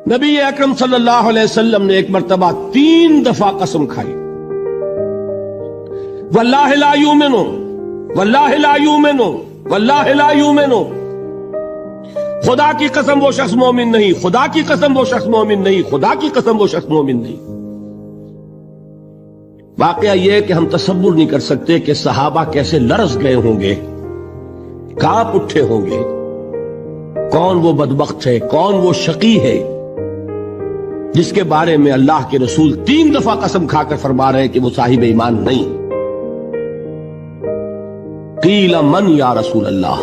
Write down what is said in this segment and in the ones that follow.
نبی اکرم صلی اللہ علیہ وسلم نے ایک مرتبہ 3 دفعہ قسم کھائی، واللہ لا یؤمنو، واللہ لا یؤمنو، واللہ لا یؤمنو، خدا کی قسم وہ شخص مومن نہیں، خدا کی قسم وہ شخص مومن نہیں، خدا کی قسم وہ شخص مومن نہیں۔ واقعہ یہ ہے کہ ہم تصور نہیں کر سکتے کہ صحابہ کیسے لرز گئے ہوں گے، کانپ اٹھے ہوں گے، کون وہ بدبخت ہے، کون وہ شقی ہے جس کے بارے میں اللہ کے رسول 3 دفعہ قسم کھا کر فرما رہے ہیں کہ وہ صاحب ایمان نہیں۔ قیل من یا رسول اللہ،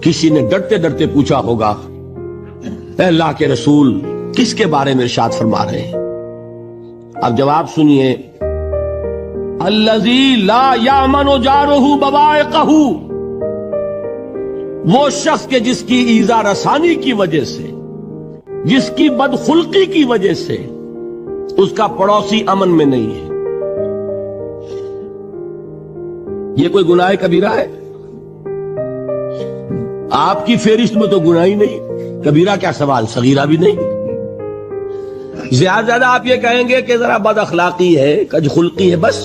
کسی نے ڈرتے ڈرتے پوچھا ہوگا اے اللہ کے رسول کس کے بارے میں ارشاد فرما رہے ہیں؟ اب جواب سنیے، الذی لا یامن جارہ بوائقہ، وہ شخص کے جس کی ایذا رسانی کی وجہ سے، جس کی بدخلقی کی وجہ سے اس کا پڑوسی امن میں نہیں ہے۔ یہ کوئی گناہ کبیرہ ہے؟ آپ کی فہرست میں تو گناہ ہی نہیں، کبیرہ کیا سوال، صغیرہ بھی نہیں۔ زیادہ آپ یہ کہیں گے کہ ذرا بد اخلاقی ہے، کج خلقی ہے، بس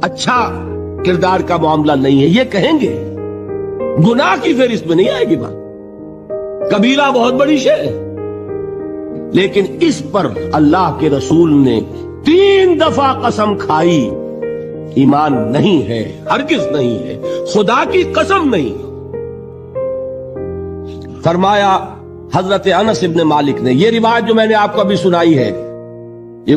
اچھا کردار کا معاملہ نہیں ہے، یہ کہیں گے، گناہ کی فہرست میں نہیں آئے گی بات۔ کبیرہ بہت بڑی شے ہے، لیکن اس پر اللہ کے رسول نے 3 دفعہ قسم کھائی، ایمان نہیں ہے، ہرگز نہیں ہے، خدا کی قسم نہیں۔ فرمایا حضرت انس ابن مالک نے، یہ روایت جو میں نے آپ کو ابھی سنائی ہے، یہ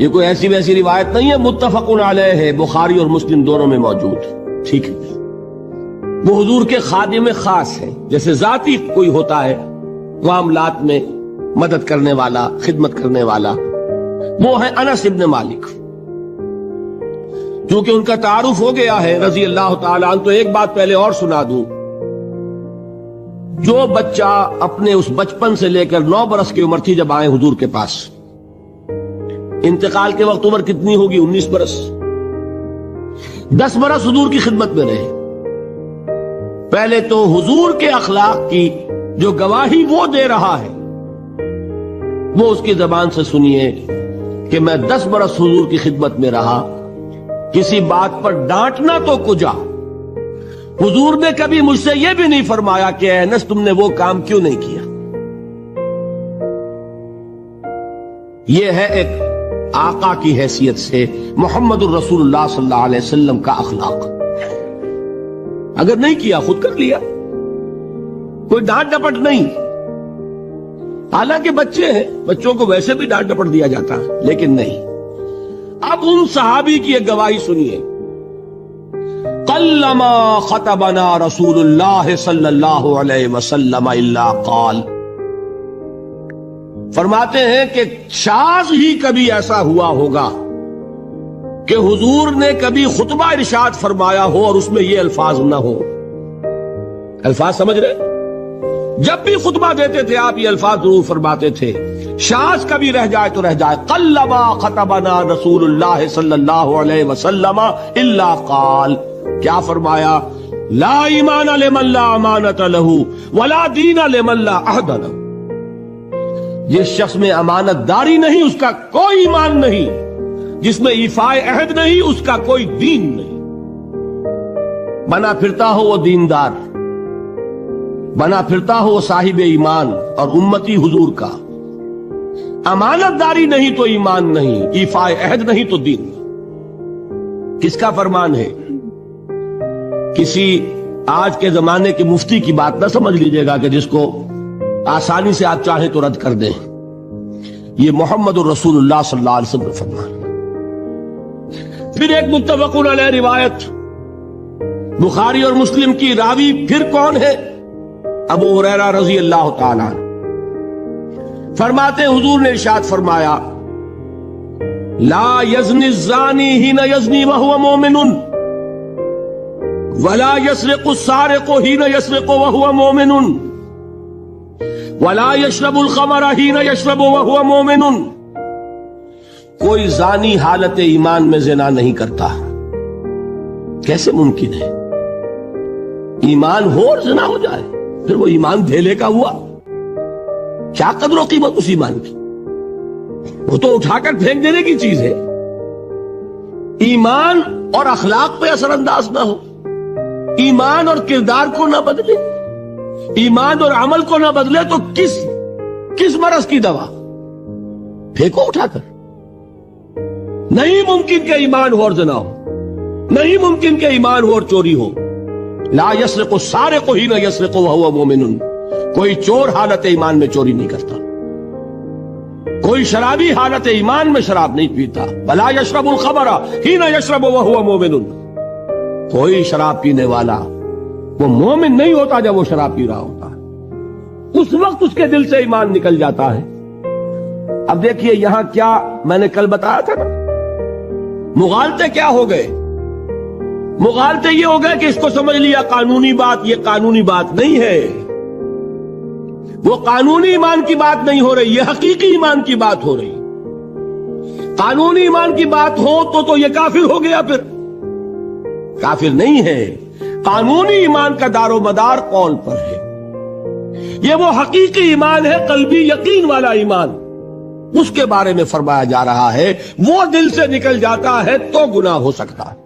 کوئی ایسی ویسی روایت نہیں ہے، متفق علیہ ہے، بخاری اور مسلم دونوں میں موجود، ٹھیک ہے۔ وہ حضور کے خادم خاص ہیں، جیسے ذاتی کوئی ہوتا ہے معاملات میں مدد کرنے والا، خدمت کرنے والا، وہ ہے انس ابن مالک۔ چونکہ ان کا تعارف ہو گیا ہے رضی اللہ تعالیٰ عنہ، تو ایک بات پہلے اور سنا دوں، جو بچہ اپنے اس بچپن سے لے کر 9 برس کی عمر تھی جب آئے حضور کے پاس، انتقال کے وقت عمر کتنی ہوگی؟ 19 برس، 10 برس حضور کی خدمت میں رہے۔ پہلے تو حضور کے اخلاق کی جو گواہی وہ دے رہا ہے وہ اس کی زبان سے سنیے کہ میں 10 برس حضور کی خدمت میں رہا، کسی بات پر ڈانٹنا تو کجا، حضور نے کبھی مجھ سے یہ بھی نہیں فرمایا کہ اے انس تم نے وہ کام کیوں نہیں کیا۔ یہ ہے ایک آقا کی حیثیت سے محمد الرسول اللہ صلی اللہ علیہ وسلم کا اخلاق۔ اگر نہیں کیا خود کر لیا، کوئی ڈانٹ ڈپٹ نہیں۔ حالانکہ بچے ہیں، بچوں کو ویسے بھی ڈانٹ ڈپٹ دیا جاتا ہے، لیکن نہیں۔ اب ان صحابی کی ایک گواہی سنیے، قلما خطبنا رسول اللہ صلی اللہ علیہ وسلم الا قال، فرماتے ہیں کہ شاذ ہی کبھی ایسا ہوا ہوگا کہ حضور نے کبھی خطبہ ارشاد فرمایا ہو اور اس میں یہ الفاظ نہ ہو۔ الفاظ سمجھ رہے؟ جب بھی خطبہ دیتے تھے آپ یہ الفاظ ضرور فرماتے تھے، شاذ کبھی رہ جائے تو رہ جائے، قلما خطبنا رسول اللہ صلی اللہ علیہ وسلم الا قال، کیا فرمایا؟ لا ایمان لمن لا امانت لہ ولا دین لمن لا عہد لہ، جس شخص میں امانت داری نہیں اس کا کوئی ایمان نہیں، جس میں ایفاء عہد نہیں اس کا کوئی دین نہیں۔ بنا پھرتا ہو وہ دیندار، بنا پھرتا ہو وہ صاحب ایمان اور امتی حضور کا، امانت داری نہیں تو ایمان نہیں، ایفاء عہد نہیں تو دین نہیں۔ کس کا فرمان ہے؟ کسی آج کے زمانے کے مفتی کی بات نہ سمجھ لیجئے گا کہ جس کو آسانی سے آپ چاہیں تو رد کر دیں۔ یہ محمد الرسول اللہ صلی اللہ علیہ وسلم فرمان۔ پھر ایک متفق علیہ روایت بخاری اور مسلم کی، راوی پھر کون ہے؟ ابو ہریرہ رضی اللہ تعالیٰ عنہ، فرماتے ہیں حضور نے ارشاد فرمایا، لا یزنی الزانی حین یزنی وہو مومن ولا یسرق السارق حین یسرق وہو مومن ولا یشرب الخمر حین یشرب وہو مومن، کوئی زانی حالت ایمان میں زنا نہیں کرتا۔ کیسے ممکن ہے؟ ایمان ہو اور زنا ہو جائے؟ پھر وہ ایمان دھیلے کا ہوا؟ کیا قدر و قیمت اس ایمان کی؟ وہ تو اٹھا کر پھینک دینے کی چیز ہے۔ ایمان اور اخلاق پہ اثر انداز نہ ہو، ایمان اور کردار کو نہ بدلے، ایمان اور عمل کو نہ بدلے تو کس مرض کی دوا؟ پھینکو اٹھا کر۔ نہیں ممکن کہ ایمان ہو اور زنا ہو، نہیں ممکن کہ ایمان ہو اور چوری ہو۔ لا یسرق السارق حین یسرق وہو مؤمن، کوئی چور حالت ایمان میں چوری نہیں کرتا، کوئی شرابی حالت ایمان میں شراب نہیں پیتا۔ ولا یشرب الخمر حین یشرب وہو مؤمن، کوئی شراب پینے والا وہ مومن نہیں ہوتا جب وہ شراب پی رہا ہوتا ہے، اس وقت اس کے دل سے ایمان نکل جاتا ہے۔ اب دیکھیے یہاں کیا میں نے کل بتایا تھا نا، مغالطے کیا ہو گئے؟ مغالطے یہ ہو گئے کہ اس کو سمجھ لیا قانونی بات، یہ قانونی بات نہیں ہے، وہ قانونی ایمان کی بات نہیں ہو رہی، یہ حقیقی ایمان کی بات ہو رہی۔ قانونی ایمان کی بات ہو تو یہ کافر ہو گیا، پھر کافر نہیں ہے۔ قانونی ایمان کا دار و مدار قول پر ہے، یہ وہ حقیقی ایمان ہے، قلبی یقین والا ایمان، اس کے بارے میں فرمایا جا رہا ہے وہ دل سے نکل جاتا ہے تو گناہ ہو سکتا ہے۔